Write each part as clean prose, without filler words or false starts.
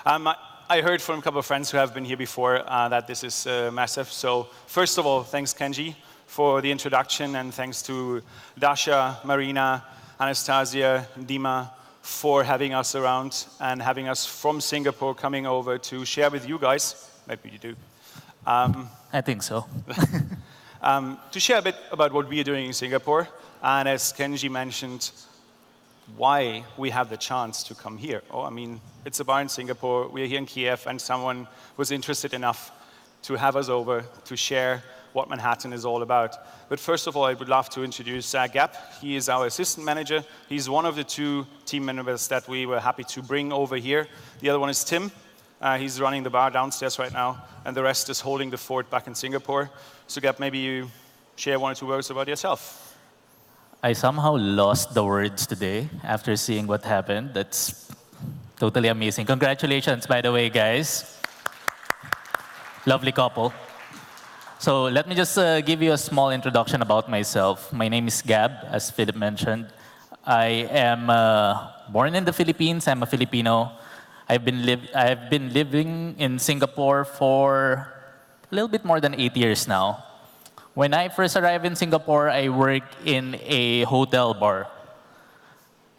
I heard from a couple of friends who have been here before that this is massive. So first of all, thanks Kenji for the introduction, and thanks to Dasha, Marina, Anastasia, Dima for having us around and having us from Singapore coming over to share with you guys. Maybe you do. I think so. To share a bit about what we are doing in Singapore, and as Kenji mentioned, why we have the chance to come here. Oh, I mean, it's a bar in Singapore, we're here in Kiev, and someone was interested enough to have us over to share what Manhattan is all about. But first of all, I would love to introduce Gab. He is our assistant manager. He's one of the 2 team members that we were happy to bring over here. The other one is Tim. He's running the bar downstairs right now, and the rest is holding the fort back in Singapore. So Gab, maybe you share 1 or 2 words about yourself. I somehow lost the words today after seeing what happened. That's totally amazing. Congratulations, by the way, guys. Lovely couple. So let me just give you a small introduction about myself. My name is Gab, as Philip mentioned. I am born in the Philippines. I'm a Filipino. I've been living in Singapore for a little bit more than 8 years now. When I first arrived in Singapore, I worked in a hotel bar.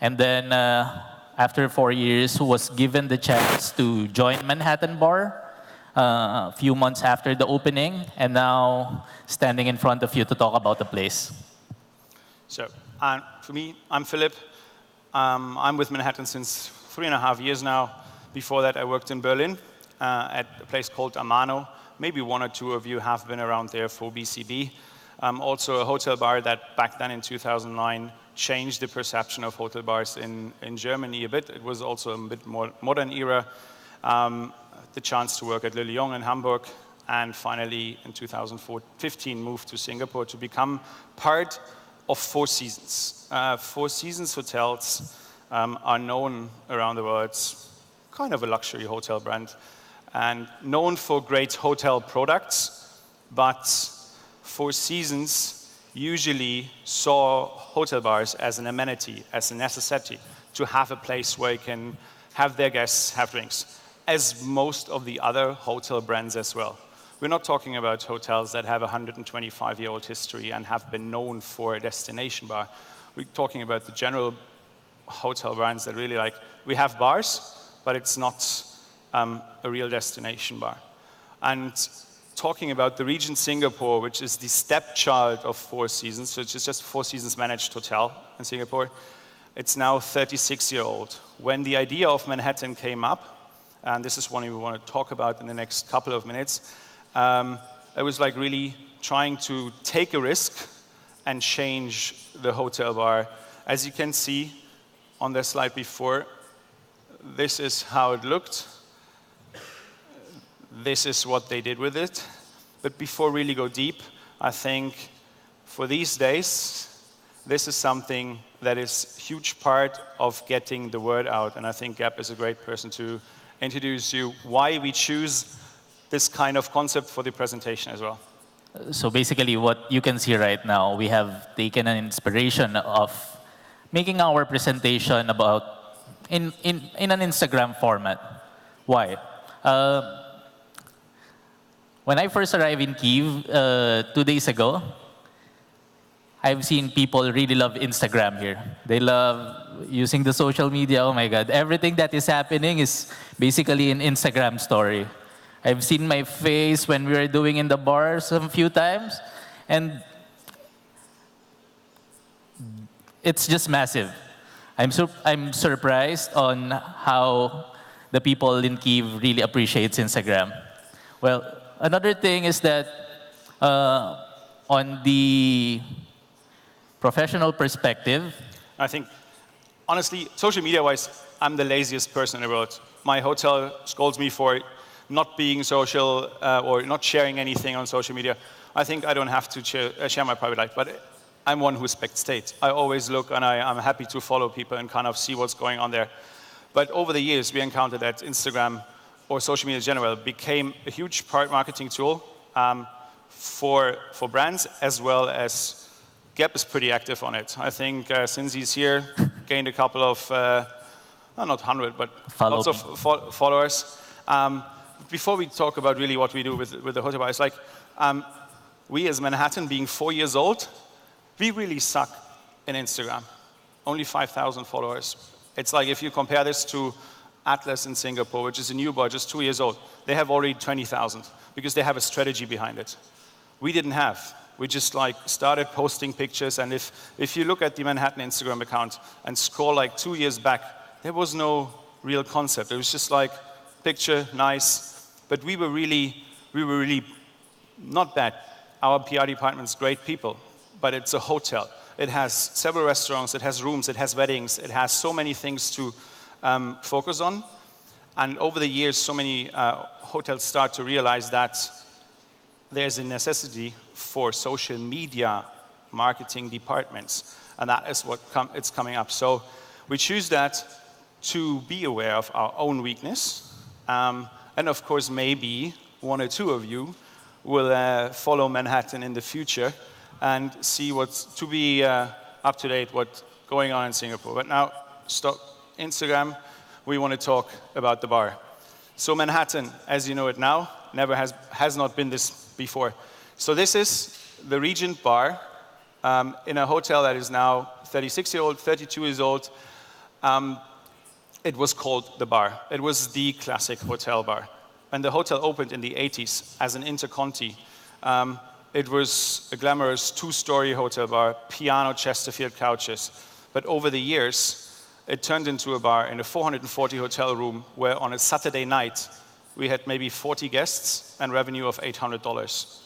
And then after 4 years, was given the chance to join Manhattan Bar a few months after the opening, and now standing in front of you to talk about the place. So, for me, I'm Philip. I'm with Manhattan since 3.5 years now. Before that, I worked in Berlin at a place called Amano. Maybe 1 or 2 of you have been around there for BCB. Also a hotel bar that back then in 2009 changed the perception of hotel bars in Germany a bit. It was also a bit more modern era. The chance to work at Le Lion in Hamburg, and finally in 2015 moved to Singapore to become part of Four Seasons. Four Seasons hotels are known around the world. It's kind of a luxury hotel brand, and known for great hotel products, but Four Seasons usually saw hotel bars as an amenity, as a necessity, to have a place where you can have their guests have drinks, as most of the other hotel brands as well. We're not talking about hotels that have a 125-year-old history and have been known for a destination bar. We're talking about the general hotel brands that really like, we have bars, but it's not a real destination bar. And talking about the region Singapore, which is the stepchild of Four Seasons, so it's just Four Seasons managed hotel in Singapore, it's now 36-year-old. When the idea of Manhattan came up, and this is one we want to talk about in the next couple of minutes, it was like really trying to take a risk and change the hotel bar. As you can see on the slide before, this is how it looked. This is what they did with it. But before we really go deep, I think for these days, this is something that is a huge part of getting the word out. And I think Gab is a great person to introduce you why we choose this kind of concept for the presentation as well. So basically what you can see right now, we have taken an inspiration of making our presentation about in an Instagram format. Why? When I first arrived in Kyiv 2 days ago, I've seen people really love Instagram here. They love using the social media. Oh my God, everything that is happening is basically an Instagram story. I've seen my face when we were doing in the bars a few times, and it's just massive. I'm surprised on how the people in Kyiv really appreciate Instagram. Well, another thing is that on the professional perspective, I think, honestly, social media-wise, I'm the laziest person in the world. My hotel scolds me for not being social or not sharing anything on social media. I think I don't have to share my private life, but I'm one who respects state. I always look, and I'm happy to follow people and kind of see what's going on there. But over the years, we encountered that Instagram or social media in general became a huge marketing tool for brands, as well as Gab is pretty active on it. I think since he's here, gained a couple of not 100, but Follow lots of followers. Before we talk about really what we do with the hotel bar, it's like we as Manhattan, being 4 years old, we really suck in Instagram. Only 5,000 followers. It's like if you compare this to Atlas in Singapore, which is a new bar, just 2 years old, they have already 20,000 because they have a strategy behind it. We didn't have. We just like started posting pictures, and if you look at the Manhattan Instagram account and scroll like 2 years back, there was no real concept. It was just like picture, nice, but we were really not bad. Our PR department's great people, but it's a hotel. It has several restaurants, it has rooms, it has weddings, it has so many things to focus on. And over the years, so many hotels start to realize that there's a necessity for social media marketing departments, and that is what it's coming up. So we choose that to be aware of our own weakness, and of course, maybe one or two of you will follow Manhattan in the future and see what's to be up to date, what's going on in Singapore. But now, stop Instagram. We want to talk about the bar. So Manhattan, as you know it now, never has not been this before. So this is the Regent Bar in a hotel that is now 36-year-old, 32 years old. It was called the Bar. It was the classic hotel bar. When the hotel opened in the 80s as an interconti, it was a glamorous two-story hotel bar, piano Chesterfield couches. But over the years, it turned into a bar in a 440 hotel room where on a Saturday night, we had maybe 40 guests and revenue of $800.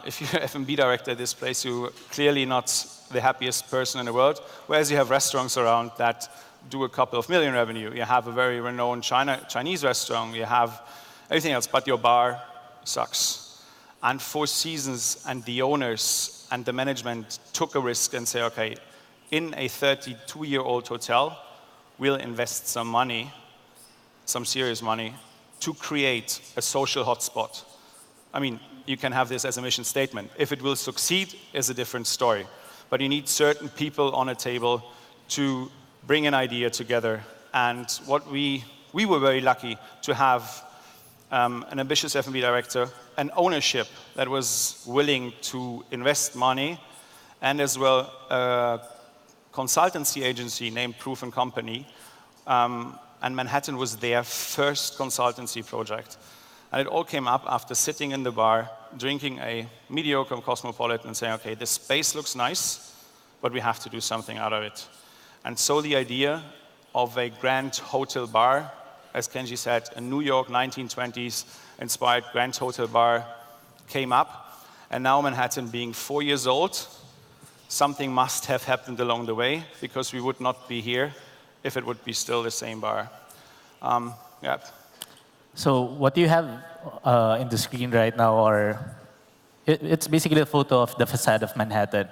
If you're F&B director at this place, you're clearly not the happiest person in the world, whereas you have restaurants around that do a couple of million revenue. You have a very renowned Chinese restaurant, you have everything else, but your bar sucks. And Four Seasons and the owners and the management took a risk and say, okay, in a 32-year-old hotel, we'll invest some money, some serious money, to create a social hotspot. I mean, you can have this as a mission statement. If it will succeed is a different story. But you need certain people on a table to bring an idea together. And what we were very lucky to have an ambitious F&B director, an ownership that was willing to invest money, and as well a consultancy agency named Proof & Company. And Manhattan was their first consultancy project. And it all came up after sitting in the bar, drinking a mediocre Cosmopolitan and saying, okay, this space looks nice, but we have to do something out of it. And so the idea of a grand hotel bar, as Kenji said, a New York 1920s inspired grand hotel bar came up. And now Manhattan being 4 years old, something must have happened along the way because we would not be here if it would be still the same bar. Yeah. So what you have in the screen right now it's basically a photo of the facade of Manhattan.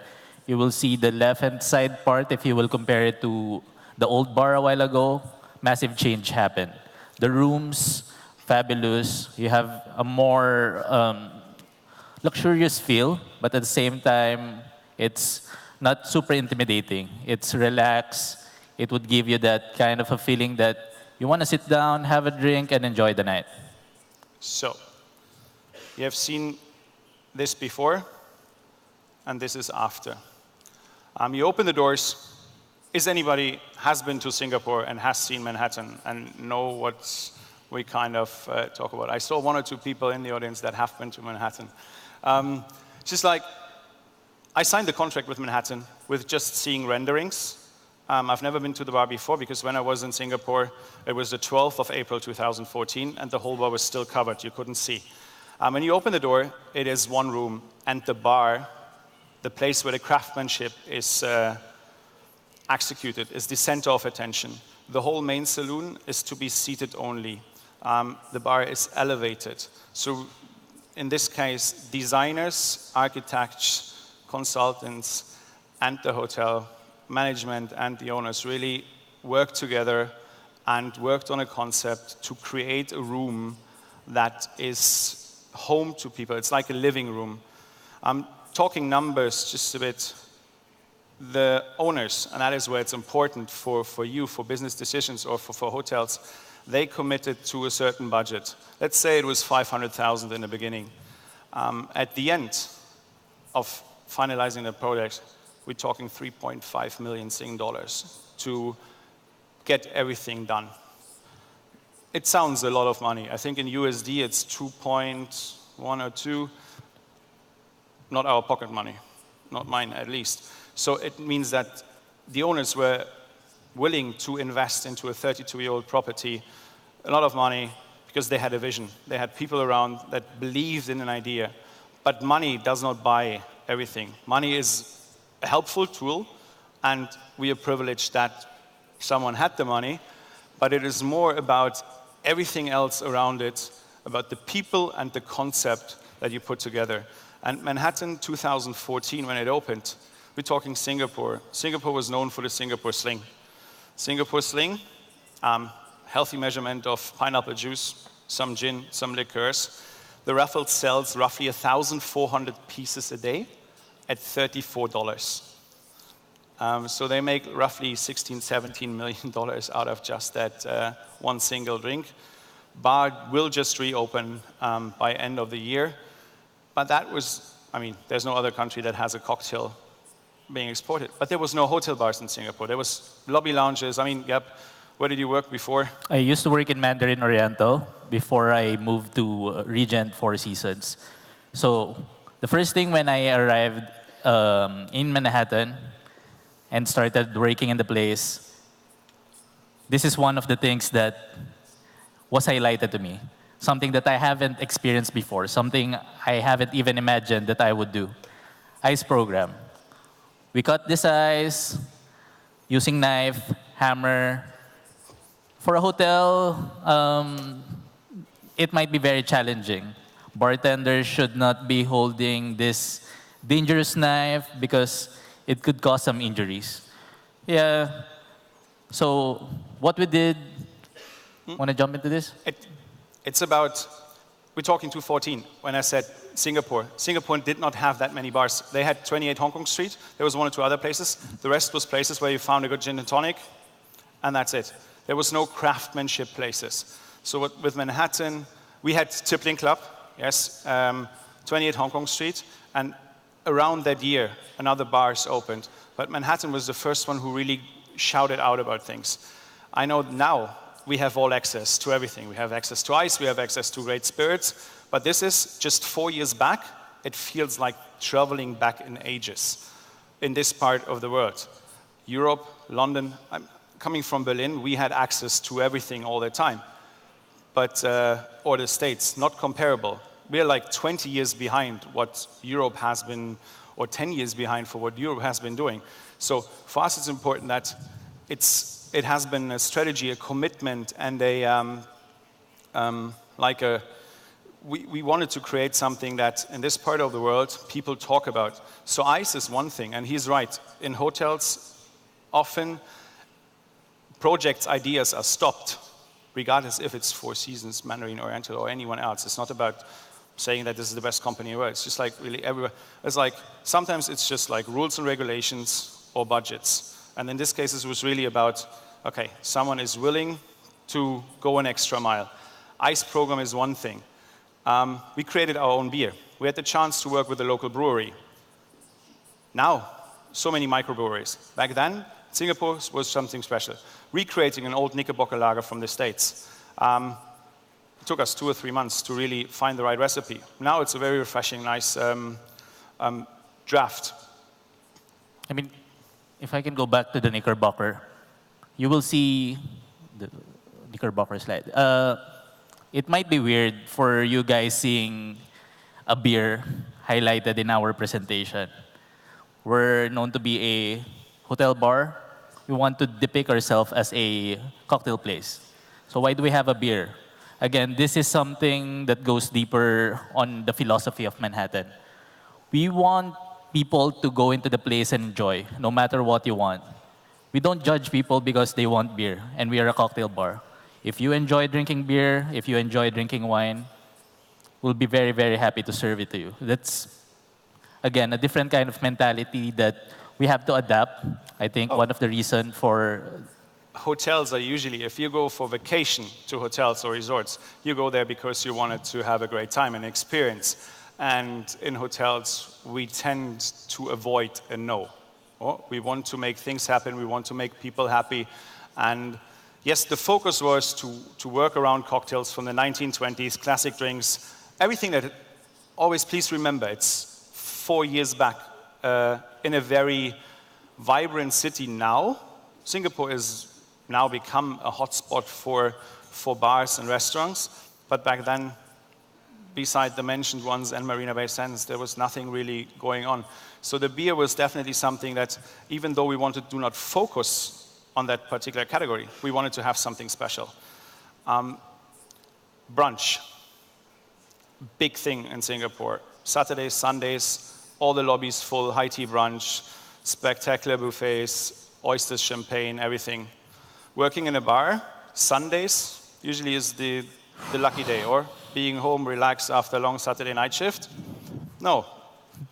You will see the left-hand side part, if you will compare it to the old bar a while ago, massive change happened. The rooms, fabulous. You have a more luxurious feel, but at the same time, it's not super intimidating. It's relaxed. It would give you that kind of a feeling that you want to sit down, have a drink, and enjoy the night. So, you have seen this before, and this is after. You open the doors. Is anybody has been to Singapore and has seen Manhattan and know what we kind of talk about? I saw one or two people in the audience that have been to Manhattan. Just like, I signed the contract with Manhattan with just seeing renderings. I've never been to the bar before because when I was in Singapore, it was the 12th of April 2014, and the whole bar was still covered. You couldn't see. When you open the door, it is one room, and the bar, the place where the craftsmanship is executed, is the center of attention. The whole main saloon is to be seated only. The bar is elevated. So in this case, designers, architects, consultants, and the hotel management and the owners really worked together and worked on a concept to create a room that is home to people. It's like a living room. I'm talking numbers just a bit. the owners, and that is where it's important for you, for business decisions or for hotels, they committed to a certain budget. Let's say it was 500,000 in the beginning. At the end of finalizing the project, we're talking 3.5 million Sing dollars to get everything done. It sounds a lot of money. I think in USD it's 2.1 or 2. Not our pocket money, not mine at least. So it means that the owners were willing to invest into a 32-year-old property a lot of money because they had a vision. They had people around that believed in an idea. But money does not buy everything. Money is a helpful tool, and we are privileged that someone had the money, but it is more about everything else around it, about the people and the concept that you put together. And Manhattan 2014, when it opened, we're talking Singapore. Singapore was known for the Singapore Sling. Singapore Sling, healthy measurement of pineapple juice, some gin, some liqueurs. The raffle sells roughly 1,400 pieces a day at $34. So they make roughly $16, $17 million out of just that one single drink. Bar will just reopen by end of the year. But that was, I mean, there's no other country that has a cocktail being exported. But there was no hotel bars in Singapore. There was lobby lounges. I mean, Gab, where did you work before? I used to work in Mandarin Oriental before I moved to Regent Four Seasons. So the first thing when I arrived in Manhattan and started working in the place, this is one of the things that was highlighted to me. Something that I haven't experienced before, something I haven't even imagined that I would do. Ice program. We cut this ice using knife, hammer. For a hotel, it might be very challenging. Bartenders should not be holding this dangerous knife because it could cause some injuries. Yeah. So what we did, want to jump into this? It's about, we're talking 2014, when I said Singapore. Singapore did not have that many bars. They had 28 Hong Kong Street. There was one or two other places. The rest was places where you found a good gin and tonic, and that's it. There was no craftsmanship places. So with Manhattan, we had Tippling Club, yes, 28 Hong Kong Street, and around that year, another bars opened. But Manhattan was the first one who really shouted out about things. I know now we have all access to everything. We have access to ice, we have access to great spirits, but this is just 4 years back. It feels like traveling back in ages in this part of the world. Europe, London, I'm coming from Berlin, we had access to everything all the time. But, or the States, not comparable. We're like 20 years behind what Europe has been, or 10 years behind for what Europe has been doing. So for us, it's important that it has been a strategy, a commitment, and we wanted to create something that in this part of the world people talk about. So ice is one thing, and he's right. In hotels, often projects, ideas are stopped, regardless if it's Four Seasons, Mandarin Oriental, or anyone else. It's not about saying that this is the best company in the world. It's just like really everywhere. It's like sometimes it's just like rules and regulations or budgets. And in this case, it was really about, okay, someone is willing to go an extra mile. Ice program is one thing. We created our own beer. We had the chance to work with a local brewery. Now, so many microbreweries. Back then, Singapore was something special. Recreating an old Knickerbocker lager from the States. It took us 2 or 3 months to really find the right recipe. Now it's a very refreshing, nice draft. I mean, if I can go back to the Knickerbocker, you will see the Knickerbocker slide. It might be weird for you guys seeing a beer highlighted in our presentation. We're known to be a hotel bar. We want to depict ourselves as a cocktail place. So why do we have a beer? Again, this is something that goes deeper on the philosophy of Manhattan. We want people to go into the place and enjoy, no matter what you want. We don't judge people because they want beer, and we are a cocktail bar. If you enjoy drinking beer, if you enjoy drinking wine, we'll be very, very happy to serve it to you. That's, again, a different kind of mentality that we have to adapt. I think one of the reasons for hotels are usually, if you go for vacation to hotels or resorts, you go there because you wanted to have a great time and experience. And in hotels, we tend to avoid a no. We want to make things happen, we want to make people happy. And yes, the focus was to work around cocktails from the 1920s, classic drinks, everything that, always please remember, it's 4 years back in a very vibrant city now. Singapore is now become a hotspot for bars and restaurants, but back then, beside the mentioned ones and Marina Bay Sands, there was nothing really going on. So the beer was definitely something that, even though we wanted to not focus on that particular category, we wanted to have something special. Brunch, big thing in Singapore. Saturdays, Sundays, all the lobbies full, high tea brunch, spectacular buffets, oysters, champagne, everything. Working in a bar, Sundays usually is the lucky day, or being home relaxed after a long Saturday night shift. No,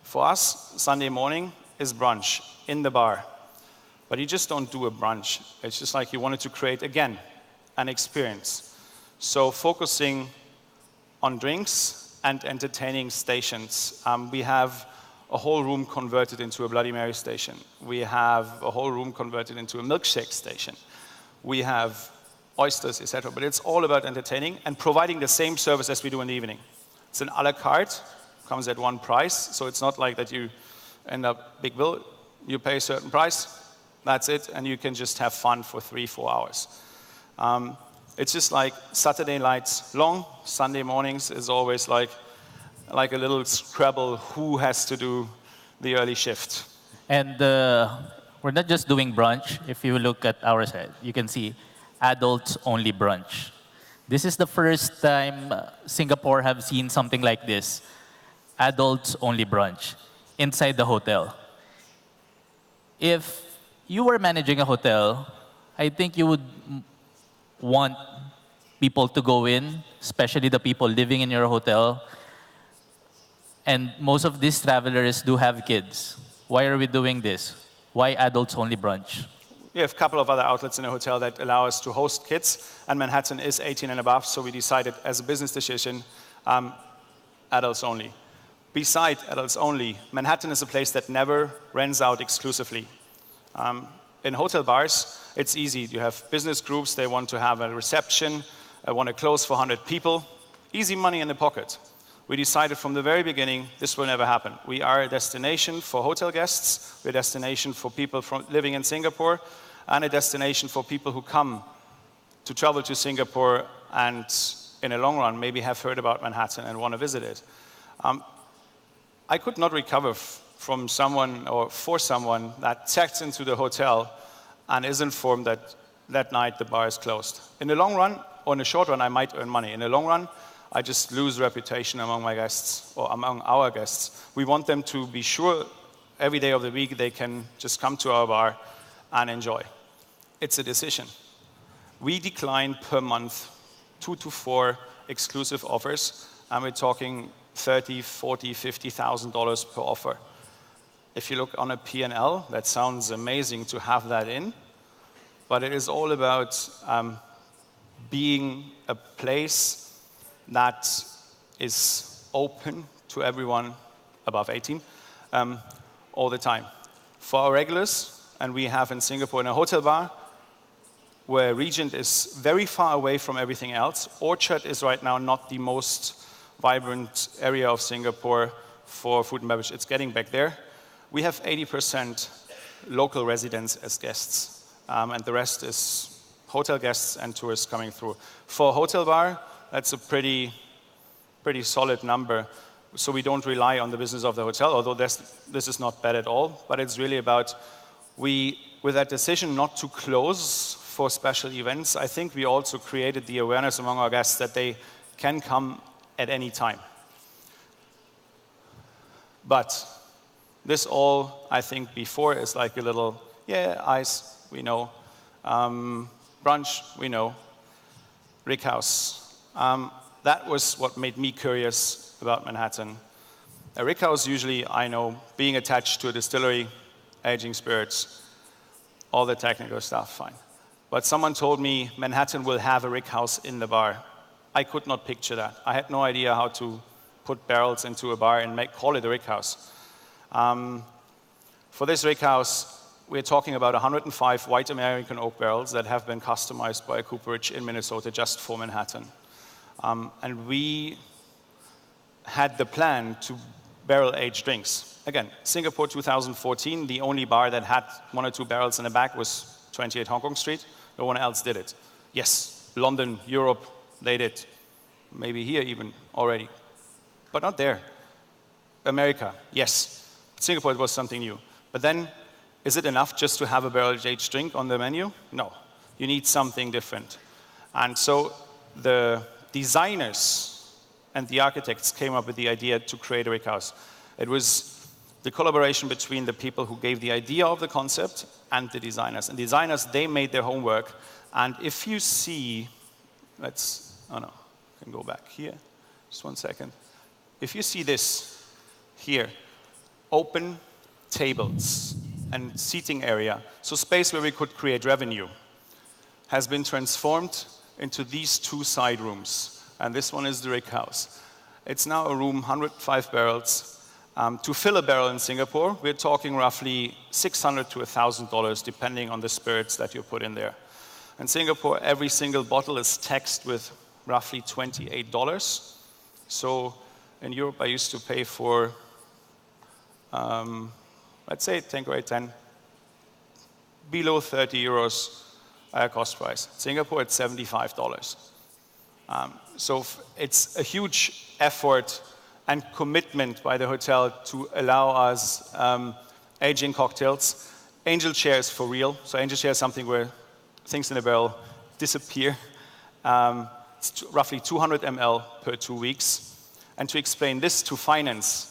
for us, Sunday morning is brunch in the bar. But you just don't do a brunch. It's just like you wanted to create, again, an experience. So focusing on drinks and entertaining stations. We have a whole room converted into a Bloody Mary station. We have a whole room converted into a milkshake station. We have oysters, etc. But it's all about entertaining and providing the same service as we do in the evening. It's an a la carte, comes at one price, so it's not like that you end up big bill. You pay a certain price, that's it, and you can just have fun for 3-4 hours. It's just like Saturday nights long, Sunday mornings is always like a little Scrabble, who has to do the early shift. And we're not just doing brunch. If you look at our side, you can see adults-only brunch. This is the first time Singapore have seen something like this, adults-only brunch, inside the hotel. If you were managing a hotel, I think you would want people to go in, especially the people living in your hotel. And most of these travelers do have kids. Why are we doing this? Why adults-only brunch? We have a couple of other outlets in the hotel that allow us to host kids, and Manhattan is 18 and above, so we decided as a business decision, adults only. Beside adults only, Manhattan is a place that never rents out exclusively. In hotel bars, it's easy. You have business groups, they want to have a reception, want to close for 100 people, easy money in the pocket. We decided from the very beginning, this will never happen. We are a destination for hotel guests, we're a destination for people living in Singapore, and a destination for people who come to travel to Singapore and, in the long run, maybe have heard about Manhattan and want to visit it. I could not recover from someone or for someone that checks into the hotel and is informed that that night the bar is closed. In the long run, or in the short run, I might earn money. In the long run, I just lose reputation among my guests or among our guests. We want them to be sure every day of the week they can just come to our bar and enjoy. It's a decision. We decline per month 2 to 4 exclusive offers, and we're talking $30,000, $40,000, $50,000 per offer. If you look on a P&L, that sounds amazing to have that in, but it is all about being a place that is open to everyone above 18 all the time. For our regulars, and we have in Singapore in a hotel bar, where Regent is very far away from everything else. Orchard is right now not the most vibrant area of Singapore for food and beverage. It's getting back there. We have 80% local residents as guests, and the rest is hotel guests and tourists coming through. For a hotel bar, that's a pretty solid number. So we don't rely on the business of the hotel, although this is not bad at all. But it's really about, with that decision not to close for special events, I think we also created the awareness among our guests that they can come at any time. But this all, I think, before is like a little, yeah, ice, we know. Brunch, we know. Rick House. That was what made me curious about Manhattan. A rick house, usually, I know, being attached to a distillery, aging spirits, all the technical stuff, fine. But someone told me Manhattan will have a rickhouse in the bar. I could not picture that. I had no idea how to put barrels into a bar and call it a rickhouse. For this rickhouse, we're talking about 105 white American oak barrels that have been customized by a cooperage in Minnesota just for Manhattan. And we had the plan to barrel age drinks. Again, Singapore 2014, the only bar that had 1 or 2 barrels in the back was 28 Hong Kong Street. No one else did it. Yes, London, Europe, they did. Maybe here even already. But not there. America, yes. Singapore, it was something new. But then, is it enough just to have a barrel-aged drink on the menu? No. You need something different. And so the designers and the architects came up with the idea to create a rickhouse. It was the collaboration between the people who gave the idea of the concept and the designers. And designers, they made their homework. And if you see, oh no, I can go back here, just 1 second. If you see this here, open tables and seating area, so space where we could create revenue, has been transformed into these 2 side rooms. And this one is the rickhouse. It's now a room, 105 barrels. To fill a barrel in Singapore, we're talking roughly $600 to $1,000, depending on the spirits that you put in there. In Singapore, every single bottle is taxed with roughly $28. So in Europe, I used to pay for, let's say, Tanqueray 10, below 30 euros cost price. Singapore, it's $75. So it's a huge effort and commitment by the hotel to allow us aging cocktails. Angel chair is for real. So angel chair is something where things in a barrel disappear. It's roughly 200 ml per 2 weeks. And to explain this to finance,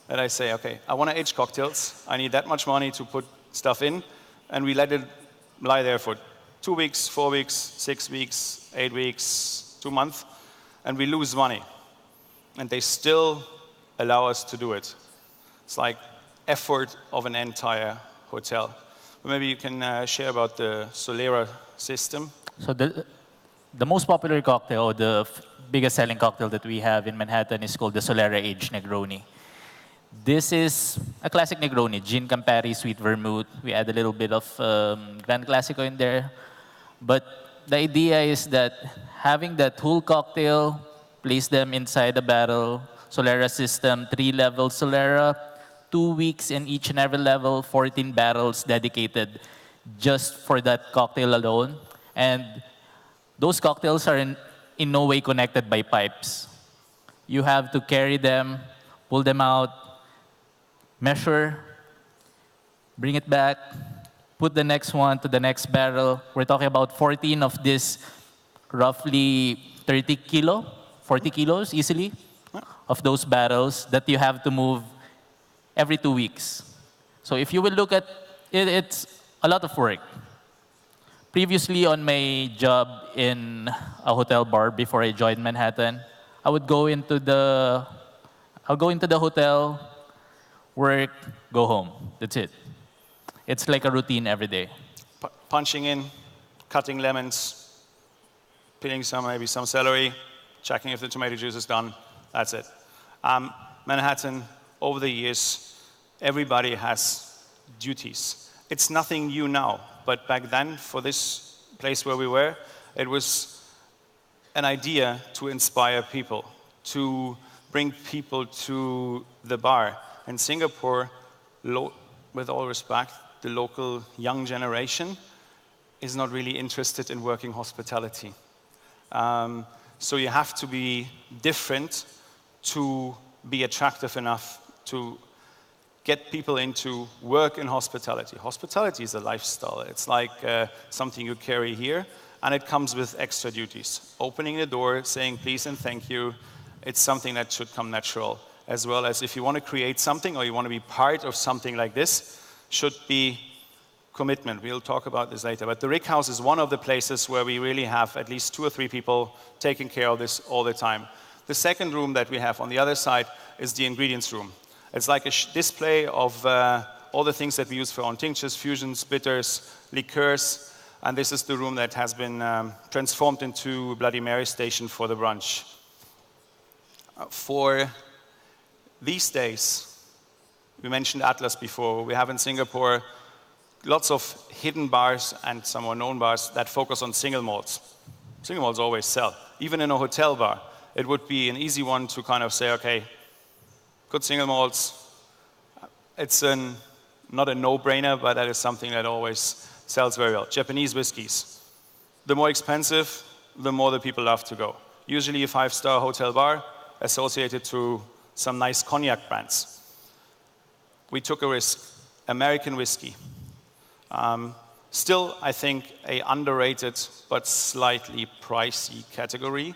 that I say, okay, I want to age cocktails. I need that much money to put stuff in. And we let it lie there for 2 weeks, 4 weeks, 6 weeks, 8 weeks, 2 months. And we lose money. And they still allow us to do it. It's like effort of an entire hotel. Maybe you can share about the Solera system. So the most popular cocktail, the biggest selling cocktail that we have in Manhattan is called the Solera Aged Negroni. This is a classic Negroni, gin Campari, sweet vermouth. We add a little bit of Grand Classico in there. But the idea is that having that whole cocktail, place them inside a barrel, Solera system, 3 levels Solera, 2 weeks in each and every level, 14 barrels dedicated just for that cocktail alone. And those cocktails are in no way connected by pipes. You have to carry them, pull them out, measure, bring it back, put the next one to the next barrel. We're talking about 14 of this roughly 40 kilos easily of those barrels that you have to move every 2 weeks. So if you will look at it, it's a lot of work. Previously on my job in a hotel bar before I joined Manhattan, I'll go into the hotel, work, go home. That's it. It's like a routine every day. Punching in, cutting lemons, peeling maybe some celery, checking if the tomato juice is done. That's it. Manhattan, over the years, everybody has duties. It's nothing new now, but back then, for this place where we were, it was an idea to inspire people, to bring people to the bar. In Singapore, with all respect, the local young generation is not really interested in working hospitality. So you have to be different to be attractive enough to get people into work in hospitality. Hospitality is a lifestyle. It's like something you carry here, and it comes with extra duties. Opening the door, saying please and thank you, it's something that should come natural. As well as if you want to create something or you want to be part of something like this, should be commitment. We'll talk about this later. But the rickhouse is one of the places where we really have at least 2 or 3 people taking care of this all the time. The second room that we have on the other side is the ingredients room. It's like a display of all the things that we use for on tinctures, fusions, bitters, liqueurs, and this is the room that has been transformed into Bloody Mary station for the brunch. For these days, we mentioned Atlas before, we have in Singapore lots of hidden bars and some more known bars that focus on single malts. Single malts always sell. Even in a hotel bar, it would be an easy one to kind of say, okay, good single malts. It's not a no-brainer, but that is something that always sells very well. Japanese whiskeys. The more expensive, the more the people love to go. Usually a 5-star hotel bar associated to some nice cognac brands. We took a risk. American whiskey. Still, I think, a underrated but slightly pricey category,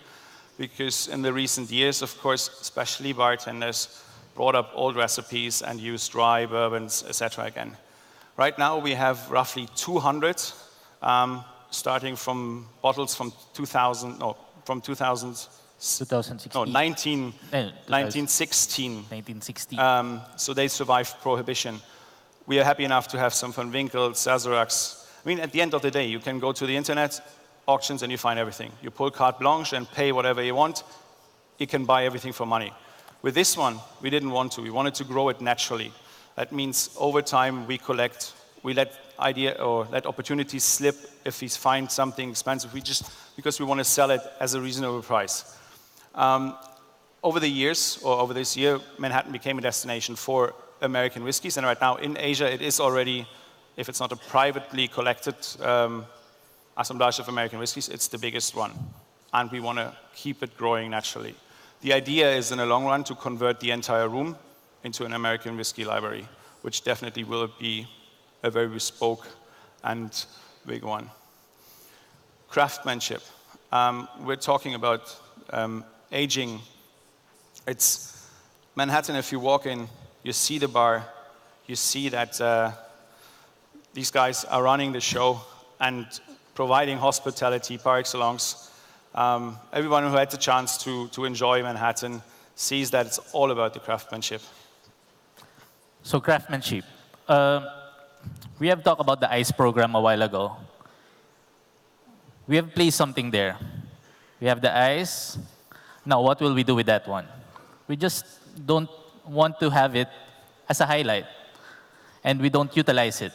because in the recent years, of course, especially bartenders brought up old recipes and used dry bourbons, etc. again. Right now, we have roughly 200, starting from bottles from 2000, no, from 2000, 2016. no, 1916. 1960. So they survived prohibition. We are happy enough to have some Van Winkle, Sazeracs. I mean, at the end of the day, you can go to the internet, auctions, and you find everything. You pull carte blanche and pay whatever you want. You can buy everything for money. With this one, we didn't want to. We wanted to grow it naturally. That means over time we collect, we let opportunities slip if we find something expensive. Because we want to sell it as a reasonable price. Over the years, or over this year, Manhattan became a destination for American whiskeys, and right now in Asia it is already, if it's not a privately collected assemblage of American whiskeys, it's the biggest one. And we want to keep it growing naturally. The idea is in the long run to convert the entire room into an American whiskey library, which definitely will be a very bespoke and big one. Craftsmanship. We're talking about aging. It's Manhattan, if you walk in, you see the bar, you see that these guys are running the show and providing hospitality par excellence. Everyone who had the chance to enjoy Manhattan sees that it's all about the craftsmanship. So craftsmanship. We have talked about the ICE program a while ago. We have placed something there. We have the ICE. Now what will we do with that one? We just don't want to have it as a highlight, and we don't utilize it.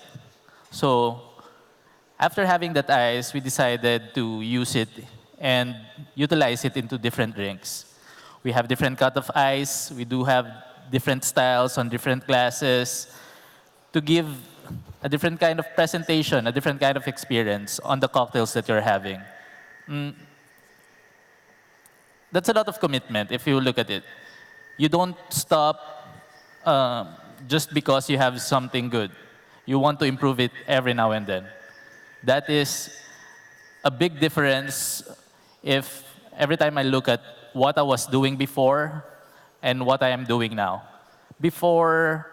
So after having that ice, we decided to use it and utilize it into different drinks. We have different cut of ice. We do have different styles on different glasses to give a different kind of presentation, a different kind of experience on the cocktails that you're having. That's a lot of commitment if you look at it. You don't stop just because you have something good. You want to improve it every now and then. That is a big difference if every time I look at what I was doing before and what I am doing now. Before,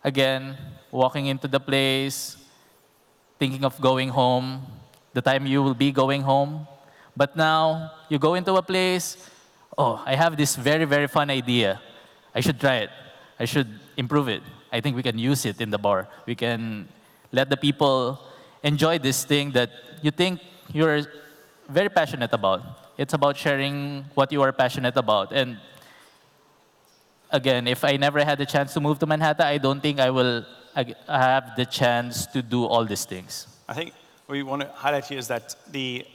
again, walking into the place, thinking of going home, the time you will be going home. But now, you go into a place, oh, I have this very, very fun idea. I should try it. I should improve it. I think we can use it in the bar. We can let the people enjoy this thing that you think you're very passionate about. It's about sharing what you are passionate about. And again, if I never had the chance to move to Manhattan, I don't think I will have the chance to do all these things. I think what we want to highlight here is that the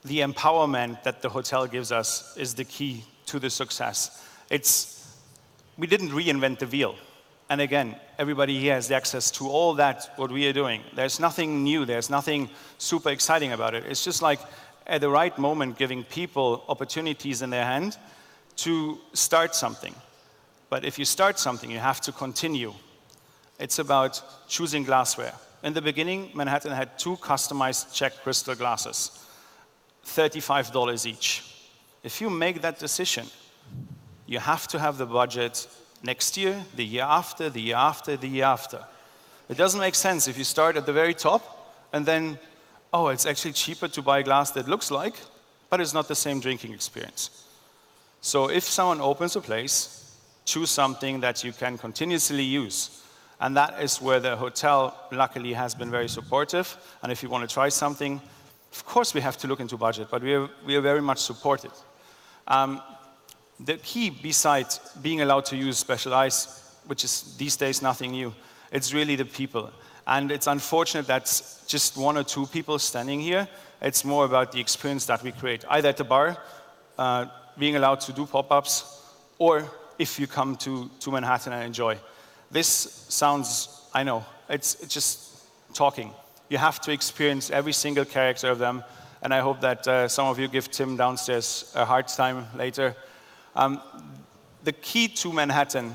empowerment that the hotel gives us is the key to the success. We didn't reinvent the wheel. And again, everybody here has the access to all that, what we are doing. There's nothing new, there's nothing super exciting about it. It's just like at the right moment giving people opportunities in their hand to start something. But if you start something, you have to continue. It's about choosing glassware. In the beginning, Manhattan had 2 customized Czech crystal glasses, $35 each. If you make that decision, you have to have the budget next year, the year after, the year after, the year after. It doesn't make sense if you start at the very top and then, oh, it's actually cheaper to buy a glass that looks like, but it's not the same drinking experience. So if someone opens a place, choose something that you can continuously use. And that is where the hotel, luckily, has been very supportive. And if you want to try something, of course we have to look into budget, but we are very much supported. The key, besides being allowed to use special ice, which is these days nothing new, it's really the people. And it's unfortunate that's just one or two people standing here. It's more about the experience that we create, either at the bar, being allowed to do pop-ups, or if you come to Manhattan and enjoy. This sounds, I know, it's just talking. You have to experience every single character of them, and I hope that some of you give Tim downstairs a hard time later. The key to Manhattan,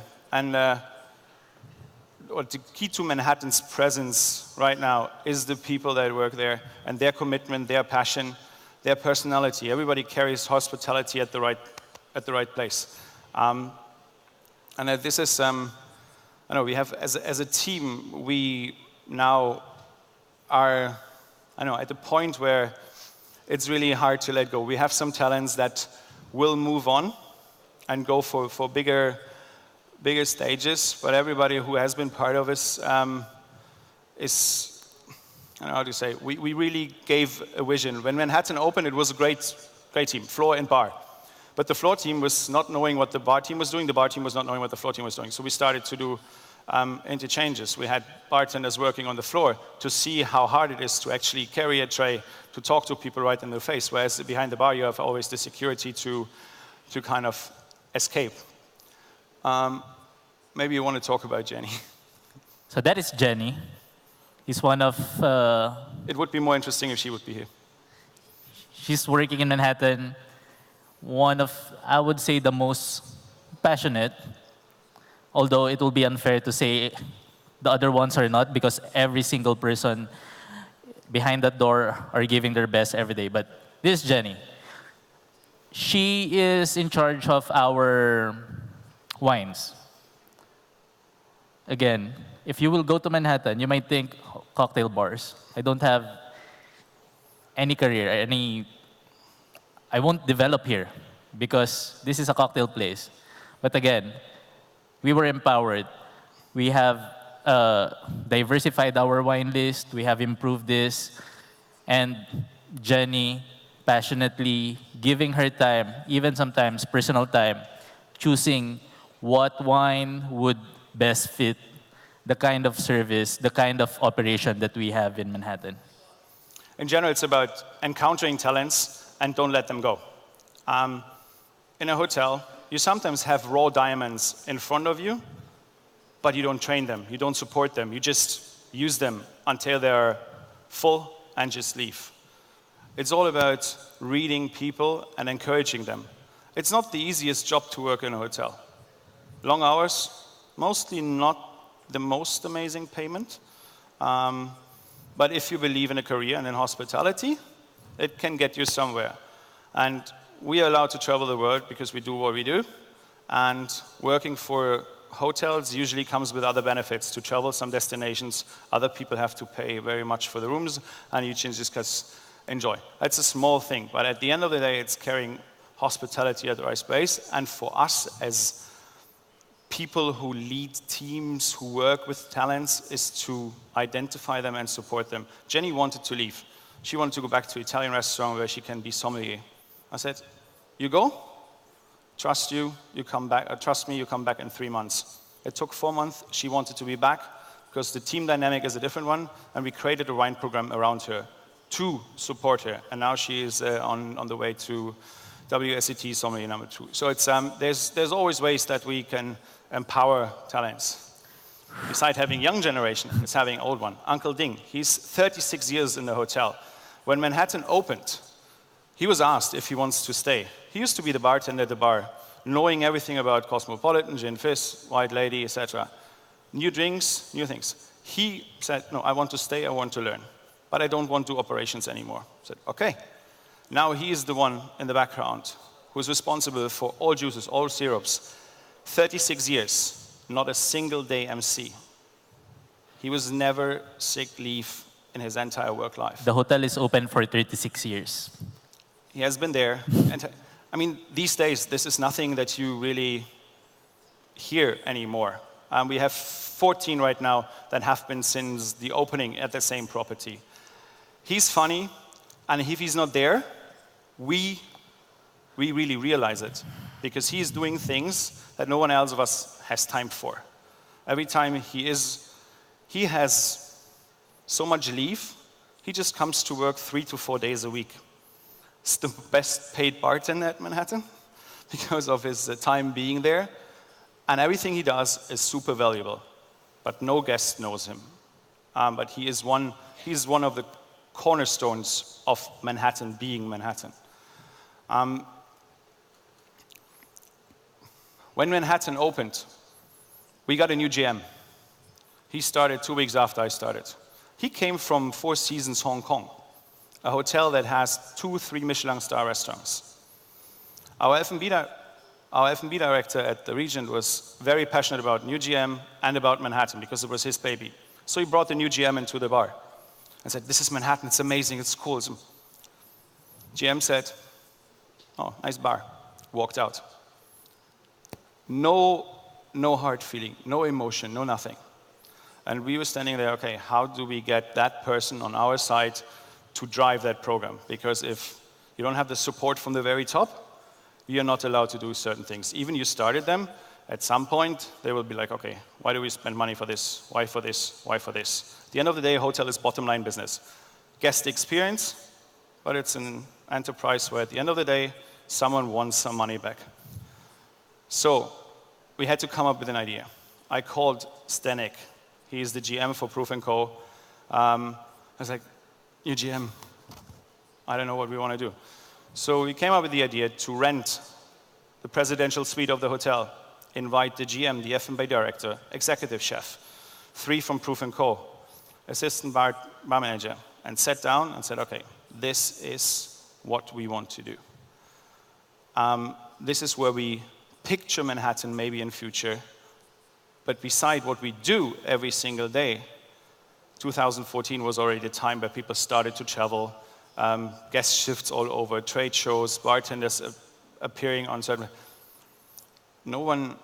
or the key to Manhattan's presence right now is the people that work there, and their commitment, their passion, their personality. Everybody carries hospitality at the right place. And this is, I know we have, as a team, we now are, at the point where it's really hard to let go. We have some talents that will move on and go for bigger stages, but everybody who has been part of us is, I don't know how to say, we really gave a vision. When Manhattan opened, it was a great team, floor and bar. But the floor team was not knowing what the bar team was doing, the bar team was not knowing what the floor team was doing. So we started to do interchanges. We had bartenders working on the floor to see how hard it is to actually carry a tray, to talk to people right in the face, whereas behind the bar you have always the security to kind of escape. Maybe you want to talk about Jenny. So that is Jenny. He's one of... It would be more interesting if she would be here. She's working in Manhattan. One of, I would say, the most passionate, although it will be unfair to say the other ones are not, because every single person behind that door are giving their best every day. But this is Jenny. She is in charge of our wines. Again, if you will go to Manhattan, you might think cocktail bars. I don't have any career, I won't develop here because this is a cocktail place. But again, we were empowered. We have diversified our wine list. We have improved this. And Jenny passionately giving her time, even sometimes personal time, choosing what wine would best fit the kind of service, the kind of operation that we have in Manhattan. In general, it's about encountering talents and don't let them go. In a hotel, you sometimes have raw diamonds in front of you, but you don't train them, you don't support them, you just use them until they're full and just leave. It's all about reading people and encouraging them. It's not the easiest job to work in a hotel. Long hours, mostly not the most amazing payment, but if you believe in a career and in hospitality, it can get you somewhere. And we are allowed to travel the world because we do what we do. And working for hotels usually comes with other benefits. To travel some destinations, other people have to pay very much for the rooms, and you just enjoy. That's a small thing, but at the end of the day, it's carrying hospitality at the right space. And for us as people who lead teams, who work with talents, is to identify them and support them. Jenny wanted to leave. She wanted to go back to an Italian restaurant where she can be sommelier. I said, you go, trust you come back, trust me, you come back in 3 months. It took 4 months, she wanted to be back, because the team dynamic is a different one, and we created a wine program around her to support her, and now she is on the way to WSET sommelier number 2. So it's, there's always ways that we can empower talents. Besides having young generation, it's having old one. Uncle Ding, he's 36 years in the hotel. When Manhattan opened, he was asked if he wants to stay. He used to be the bartender at the bar, knowing everything about Cosmopolitan, Gin Fizz, White Lady, etc. New drinks, new things. He said, no, I want to stay, I want to learn. But I don't want to do operations anymore. I said, okay. Now he is the one in the background who's responsible for all juices, all syrups. 36 years, not a single day MC. He was never sick leave in his entire work life. The hotel is open for 36 years. He has been there. And I mean, these days, this is nothing that you really hear anymore. We have 14 right now that have been since the opening at the same property. He's funny, and if he's not there, we really realize it, because he's doing things that no one else of us has time for. Every time he has so much leave, he just comes to work 3 to 4 days a week. He's the best paid bartender at Manhattan because of his time being there. And everything he does is super valuable, but no guest knows him. But he's one of the cornerstones of Manhattan being Manhattan. When Manhattan opened, we got a new GM. He started 2 weeks after I started. He came from Four Seasons Hong Kong, a hotel that has 2, 3 Michelin star restaurants. Our F&B director at the Regent was very passionate about new GM and about Manhattan because it was his baby. So he brought the new GM into the bar and said, "This is Manhattan, it's amazing, it's cool." GM said, "Oh, nice bar." Walked out. No hard feeling, no emotion, no nothing. And we were standing there, okay, how do we get that person on our side to drive that program? Because if you don't have the support from the very top, you are not allowed to do certain things. Even you started them, at some point, they will be like, okay, why do we spend money for this? Why for this? Why for this? At the end of the day, a hotel is bottom line business. Guest experience, but it's an enterprise where at the end of the day, someone wants some money back. So we had to come up with an idea. I called Stanek. He is the GM for Proof & Co. I was like, "New GM, I don't know what we want to do." So we came up with the idea to rent the presidential suite of the hotel, invite the GM, the F&B director, executive chef, 3 from Proof & Co., assistant bar manager, and sat down and said, okay, this is what we want to do. This is where we picture Manhattan maybe in future, but beside what we do every single day, 2014 was already the time where people started to travel, guest shifts all over, trade shows, bartenders appearing on certain. No one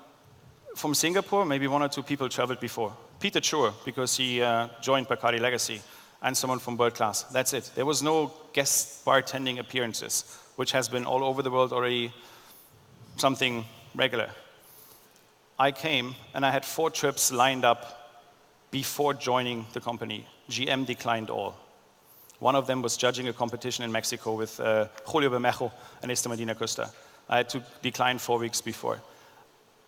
from Singapore, maybe 1 or 2 people traveled before. Peter Chur, because he joined Bacardi Legacy, and someone from World Class. That's it. There was no guest bartending appearances, which has been all over the world already something regular. I came and I had 4 trips lined up before joining the company. GM declined all. One of them was judging a competition in Mexico with Julio Bermejo and Esther Medina Costa. I had to decline 4 weeks before.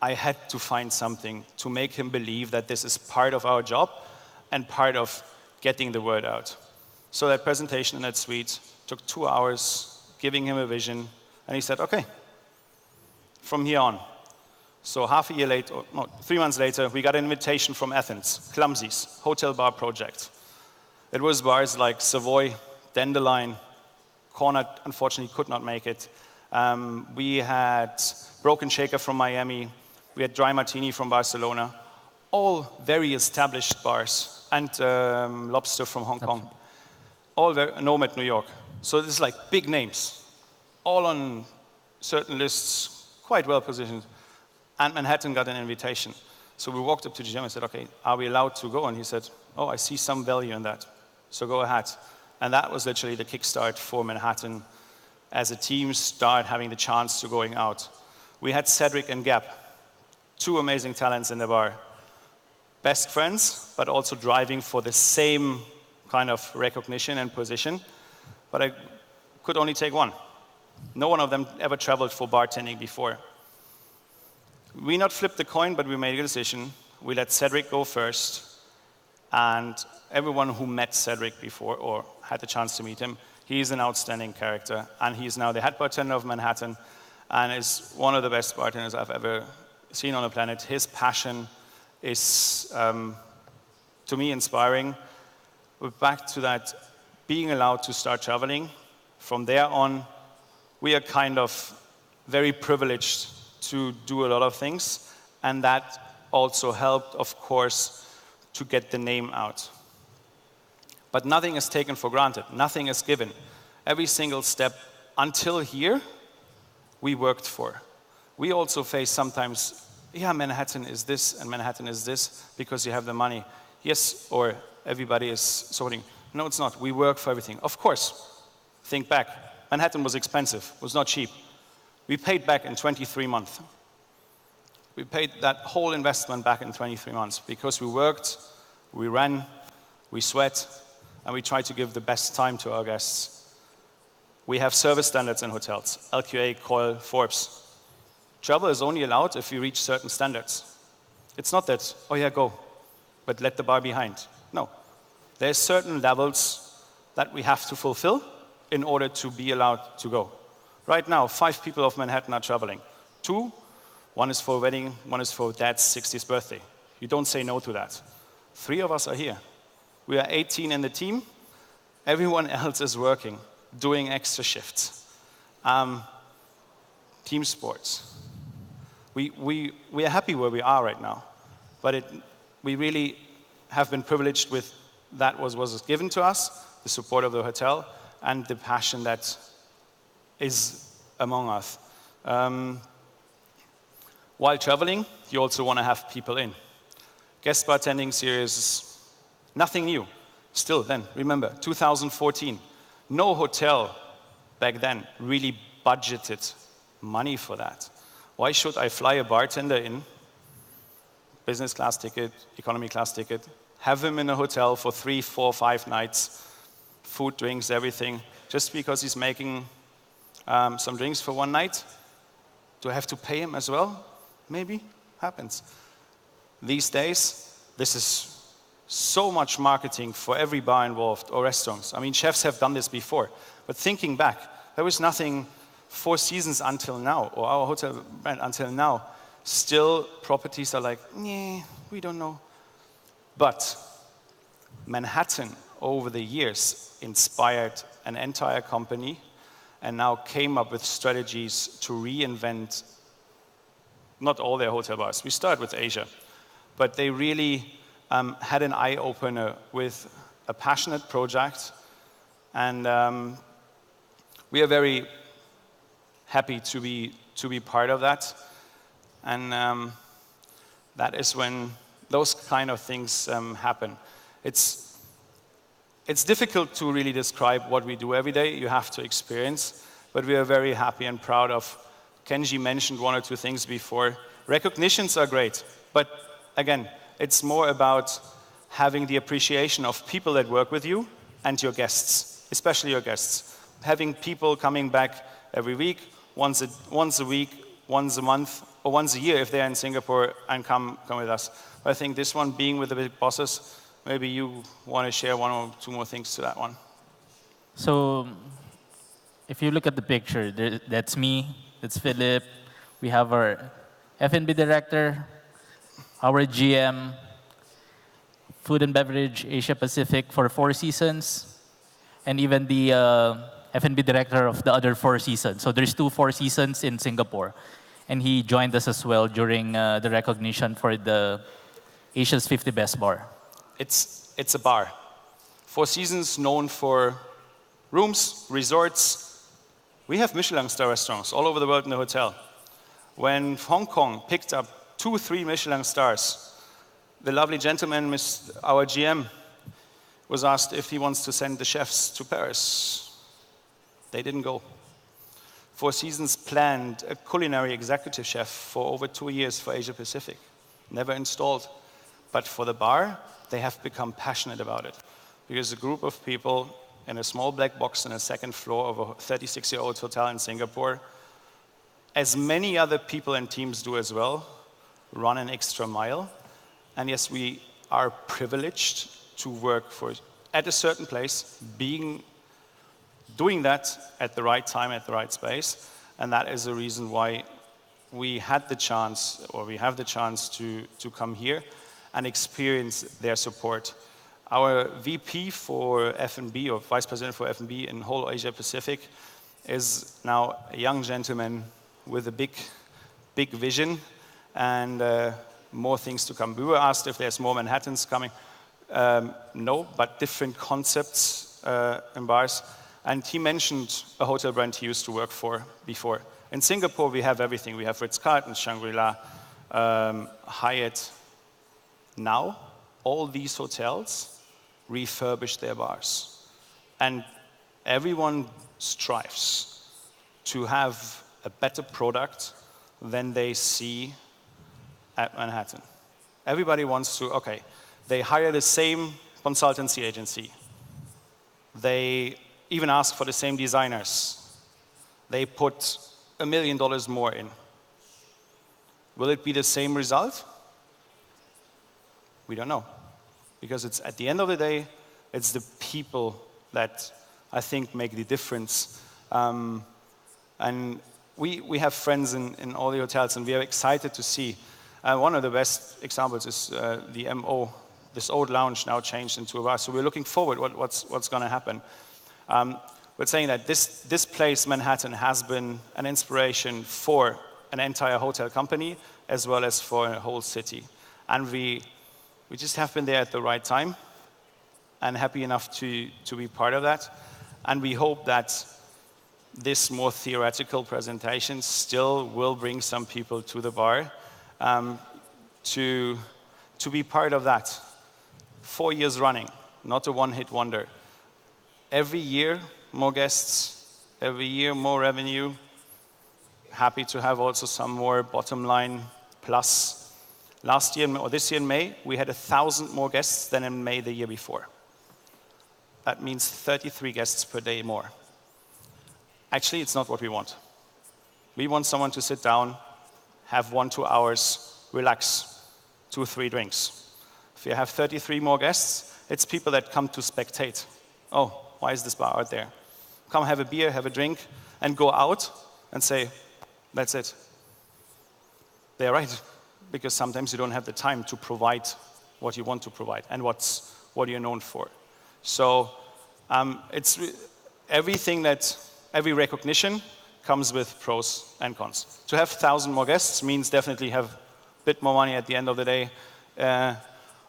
I had to find something to make him believe that this is part of our job and part of getting the word out. So that presentation in that suite took 2 hours, giving him a vision, and he said, okay, from here on. So half a year later, no, 3 months later, we got an invitation from Athens, Clumsy's hotel bar project. It was bars like Savoy, Dandelion, Corner, unfortunately could not make it. We had Broken Shaker from Miami. We had Dry Martini from Barcelona. All very established bars. And Lobster from Hong Kong. All very, Nomad, New York. So this is like big names. All on certain lists, quite well positioned. And Manhattan got an invitation. So we walked up to GM and said, okay, are we allowed to go? And he said, oh, I see some value in that. So go ahead. And that was literally the kickstart for Manhattan as a team start having the chance to going out. We had Cedric and Gap, 2 amazing talents in the bar. Best friends, but also driving for the same kind of recognition and position. But I could only take one. No one of them ever traveled for bartending before. We not flipped the coin, but we made a decision. We let Cedric go first. And everyone who met Cedric before or had the chance to meet him, he's an outstanding character. And he's now the head bartender of Manhattan and is one of the best bartenders I've ever seen on the planet. His passion is, to me, inspiring. We're back to that being allowed to start traveling. From there on, we are kind of very privileged to do a lot of things. And that also helped, of course, to get the name out. But nothing is taken for granted. Nothing is given. Every single step until here, we worked for. We also face sometimes yeah, Manhattan is this and Manhattan is this because you have the money. Yes, or everybody is sorting. No, it's not. We work for everything. Of course, think back. Manhattan was expensive, was not cheap. We paid back in 23 months. We paid that whole investment back in 23 months because we worked, we ran, we sweat, and we tried to give the best time to our guests. We have service standards in hotels, LQA, COIL, Forbes. Travel is only allowed if you reach certain standards. It's not that, oh yeah, go, but let the bar behind. No. There's certain levels that we have to fulfill in order to be allowed to go. Right now, 5 people of Manhattan are traveling. 2, one is for a wedding, one is for dad's 60th birthday. You don't say no to that. 3 of us are here. We are 18 in the team. Everyone else is working, doing extra shifts. Team sports. We are happy where we are right now, but we really have been privileged with that was given to us, the support of the hotel, and the passion that is among us. While traveling, you also want to have people in. Guest bartending series, nothing new. Still then, remember, 2014, no hotel back then really budgeted money for that. Why should I fly a bartender in, business class ticket, economy class ticket, have him in a hotel for 3, 4, 5 nights, food, drinks, everything, just because he's making some drinks for one night? Do I have to pay him as well? Maybe, happens. These days, this is so much marketing for every bar involved or restaurants. I mean, chefs have done this before, but thinking back, there was nothing. 4 Seasons until now, or our hotel brand until now, still properties are like, nah, we don't know. But Manhattan, over the years, inspired an entire company and now came up with strategies to reinvent not all their hotel bars. We started with Asia, but they really had an eye-opener with a passionate project, and we are very happy to be part of that, and that is when those kind of things happen. It's difficult to really describe what we do every day. You have to experience, but we are very happy and proud of. Kenji mentioned 1 or 2 things before. Recognitions are great, but again, it's more about having the appreciation of people that work with you and your guests, especially your guests. Having people coming back every week, once a week, once a month, or once a year if they're in Singapore and come with us. But I think this one, being with the big bosses, maybe you want to share 1 or 2 more things to that one. So if you look at the picture, that's me, that's Philip. We have our F&B director, our GM, food and beverage Asia Pacific for 4 seasons, and even the F&B director of the other 4 seasons. So there's 2 4 seasons in Singapore. And he joined us as well during the recognition for the Asia's 50 Best Bar. It's a bar. 4 Seasons known for rooms, resorts. We have Michelin star restaurants all over the world in the hotel. When Hong Kong picked up 2, 3 Michelin stars, the lovely gentleman, our GM, was asked if he wants to send the chefs to Paris. They didn't go. 4 Seasons planned a culinary executive chef for over 2 years for Asia Pacific. Never installed. But for the bar, they have become passionate about it. Because a group of people in a small black box on a 2nd floor of a 36-year-old hotel in Singapore, as many other people and teams do as well, run an extra mile. And yes, we are privileged to work at a certain place, doing that at the right time, at the right space, and that is the reason why we had the chance, or we have the chance to come here and experience their support. Our VP for F&B, or Vice President for F&B in whole Asia Pacific, is now a young gentleman with a big vision and more things to come. We were asked if there's more Manhattans coming. No, but different concepts in bars. And he mentioned a hotel brand he used to work for before. In Singapore, we have everything. We have Ritz-Carlton, Shangri-La, Hyatt now, all these hotels refurbish their bars. And everyone strives to have a better product than they see at Manhattan. Everybody wants to, okay, they hire the same consultancy agency. They even ask for the same designers. They put $1 million more in. Will it be the same result? We don't know. Because it's at the end of the day, it's the people that I think make the difference. And we have friends in all the hotels, and we are excited to see. One of the best examples is the MO. This old lounge now changed into a bar. So we're looking forward what's going to happen. We're saying that this place, Manhattan, has been an inspiration for an entire hotel company as well as for a whole city. And we just have been there at the right time and happy enough to be part of that. And we hope that this more theoretical presentation still will bring some people to the bar to be part of that. 4 years running, not a one-hit wonder. Every year, more guests. Every year, more revenue. Happy to have also some more bottom line plus. Last year, or this year in May, we had 1,000 more guests than in May the year before. That means 33 guests per day more. Actually, it's not what we want. We want someone to sit down, have 1-2 hours, relax, 2-3 drinks. If you have 33 more guests, it's people that come to spectate. Oh, why is this bar out there? Come have a beer, have a drink, and go out and say, that's it. They're right, because sometimes you don't have the time to provide what you want to provide and what you're known for. So it's every recognition comes with pros and cons. To have 1,000 more guests means definitely have a bit more money at the end of the day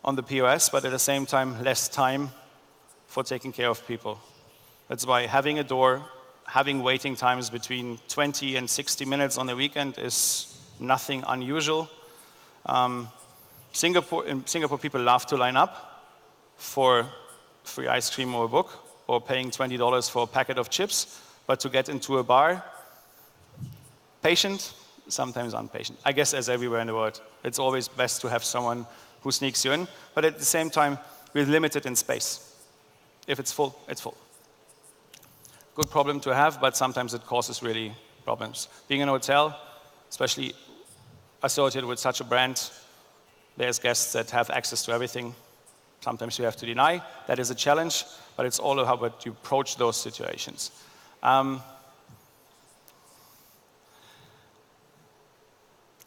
on the POS, but at the same time, less time for taking care of people. That's why having a door, having waiting times between 20 and 60 minutes on the weekend is nothing unusual. In Singapore, people love to line up for free ice cream or a book, or paying $20 for a packet of chips, but to get into a bar, patient, sometimes impatient. I guess as everywhere in the world, it's always best to have someone who sneaks you in, but at the same time, we're limited in space. If it's full, it's full. Good problem to have, but sometimes it causes really problems. Being in a hotel, especially associated with such a brand, there's guests that have access to everything. Sometimes you have to deny. That is a challenge, but it's all about how you approach those situations.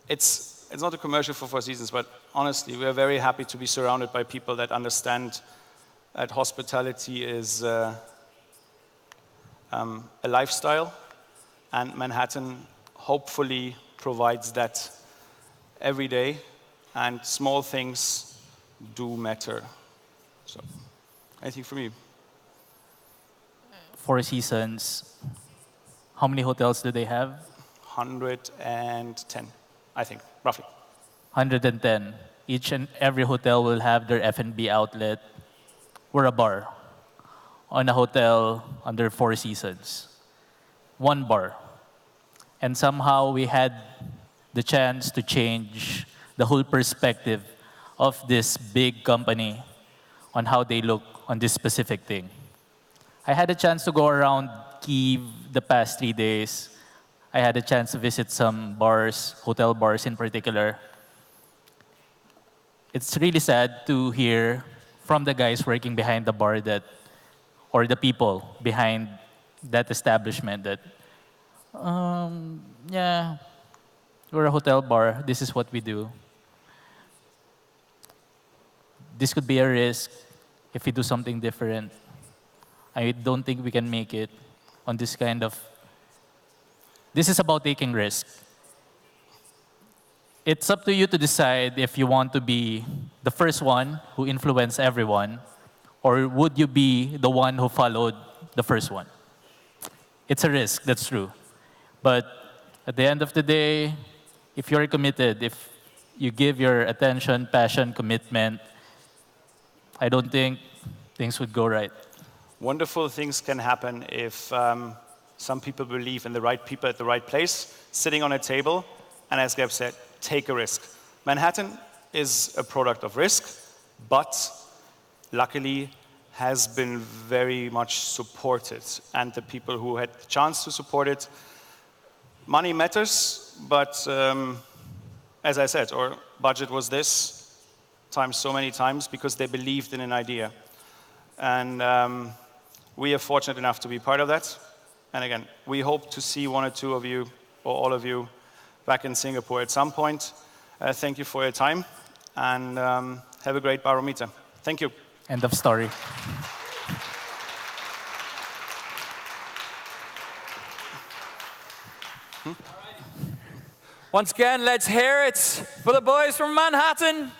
It's not a commercial for Four Seasons, but honestly, we are very happy to be surrounded by people that understand that hospitality is a lifestyle, and Manhattan hopefully provides that every day, and small things do matter. So, anything from you? Four Seasons, how many hotels do they have? 110, I think, roughly. 110. Each and every hotel will have their F&B outlet. We're a bar on a hotel under Four Seasons. One bar. And somehow we had the chance to change the whole perspective of this big company on how they look on this specific thing. I had a chance to go around Kyiv the past 3 days. I had a chance to visit some bars, hotel bars in particular. It's really sad to hear from the guys working behind the bar that, or the people behind that establishment that, yeah, we're a hotel bar, this is what we do. This could be a risk if we do something different. I don't think we can make it on this kind of... This is about taking risk. It's up to you to decide if you want to be the first one who influenced everyone, or would you be the one who followed the first one? It's a risk, that's true. But at the end of the day, if you're committed, if you give your attention, passion, commitment, I don't think things would go right. Wonderful things can happen if some people believe in the right people at the right place, sitting on a table, and as Gab said, take a risk. Manhattan is a product of risk, but luckily has been very much supported. And the people who had the chance to support it, money matters, but as I said, our budget was this times so many times because they believed in an idea. And we are fortunate enough to be part of that. And again, we hope to see one or two of you, or all of you, back in Singapore at some point. Thank you for your time, and have a great barometer. Thank you. End of story. Once again, let's hear it for the boys from Manhattan.